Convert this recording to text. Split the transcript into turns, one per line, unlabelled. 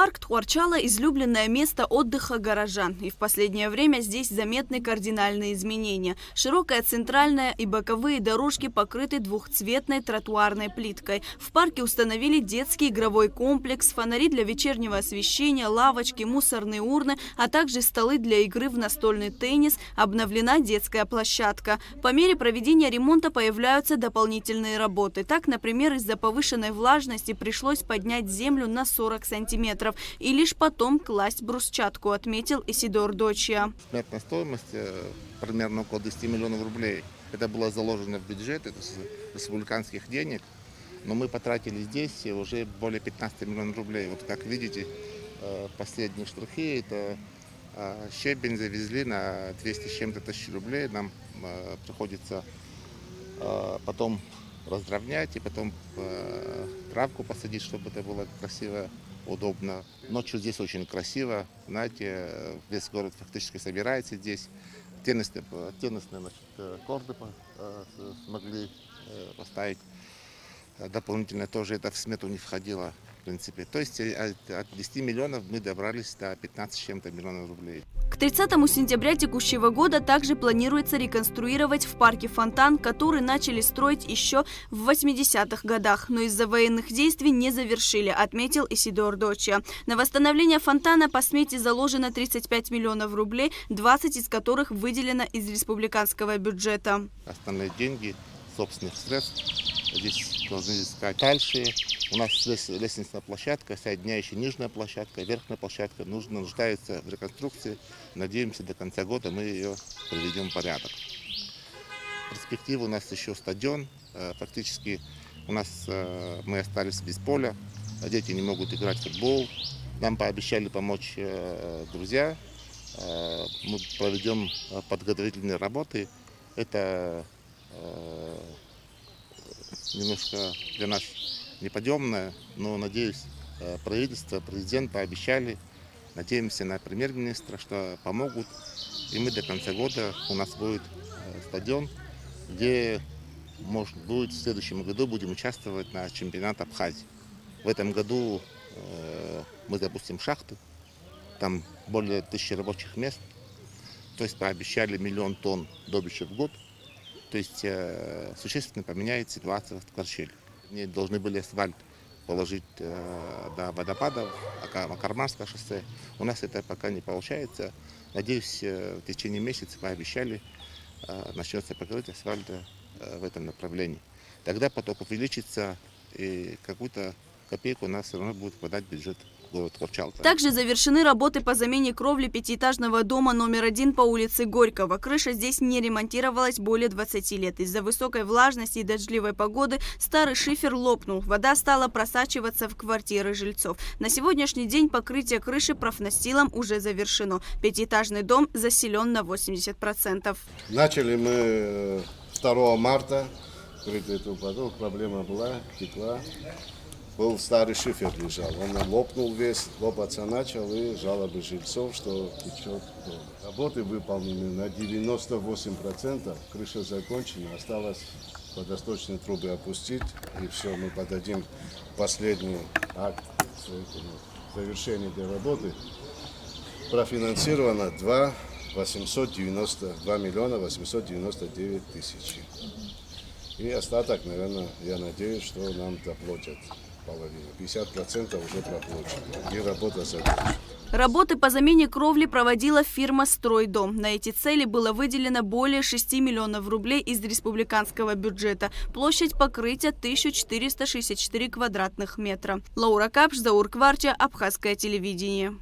Парк Тхуарчала – излюбленное место отдыха горожан. И в последнее время здесь заметны кардинальные изменения. Широкая центральная и боковые дорожки покрыты двухцветной тротуарной плиткой. В парке установили детский игровой комплекс, фонари для вечернего освещения, лавочки, мусорные урны, а также столы для игры в настольный теннис. Обновлена детская площадка. По мере проведения ремонта появляются дополнительные работы. Так, например, из-за повышенной влажности пришлось поднять землю на 40 сантиметров. И лишь потом класть брусчатку, отметил Исидор Дочия.
Сметная стоимость примерно около 10 миллионов рублей. Это было заложено в бюджет, это с республиканских денег. Но мы потратили здесь уже более 15 миллионов рублей. Вот как видите, последние штрихи, это щебень завезли на 200 с чем-то тысяч рублей. Нам приходится потом разровнять и потом травку посадить, чтобы это было красиво, удобно. Ночью здесь очень красиво, знаете, весь город фактически собирается здесь. Теннисные корты смогли поставить. Дополнительно тоже это в смету не входило, в принципе. То есть от 10 миллионов мы добрались до 15 с чем-то миллионов рублей.
К 30 сентября текущего года также планируется реконструировать в парке фонтан, который начали строить еще в 80-х годах, но из-за военных действий не завершили, отметил Исидор Дочия. На восстановление фонтана по смете заложено 35 миллионов рублей, 20 из которых выделено из республиканского бюджета.
Основные деньги собственных средств здесь должны искать. Дальше у нас лестничная площадка, соединяющая нижняя площадка, верхняя площадка нуждается в реконструкции. Надеемся, до конца года мы ее приведем в порядок. В перспективе у нас еще стадион. Фактически мы остались без поля, дети не могут играть в футбол. Нам пообещали помочь друзья. Мы проведем подготовительные работы. Это немножко для нас неподъемное, но, надеюсь, правительство, президент пообещали. Надеемся на премьер-министра, что помогут. И мы до конца года у нас будет стадион, где, может быть, в следующем году будем участвовать на чемпионате Абхазии. В этом году мы запустим шахты, там более 1000 рабочих мест. То есть пообещали 1 миллион тонн добычи в год. То есть существенно поменяет ситуация в Тхуарчале. Они должны были асфальт положить до водопадов, Акарманское шоссе. У нас это пока не получается. Надеюсь, в течение месяца пообещали, начнется покрытие асфальта в этом направлении. Тогда поток увеличится, и какую-то копейку у нас все равно будет подать бюджет.
Также завершены работы по замене кровли пятиэтажного дома номер 1 по улице Горького. Крыша здесь не ремонтировалась более 20 лет. Из-за высокой влажности и дождливой погоды старый шифер лопнул. Вода стала просачиваться в квартиры жильцов. На сегодняшний день покрытие крыши профнастилом уже завершено. Пятиэтажный дом заселен на 80%.
Начали мы 2 марта. Эту поток, проблема была, текла. Был старый шифер лежал, он лопнул весь, лопаться начал, и жалобы жильцов, что течет. Работы выполнены на 98%, крыша закончена, осталось водосточные трубы опустить, и все, мы подадим последний акт завершения этой работы. Профинансировано 2 миллиона 899 тысяч. И остаток, наверное, я надеюсь, что нам доплатят. Половина. 50% уже проплачено. И работа закончена.
Работы по замене кровли проводила фирма «Стройдом». На эти цели было выделено более 6 миллионов рублей из республиканского бюджета. Площадь покрытия 1464 квадратных метра. Лаура Капш, Заур Кварча, Абхазское телевидение.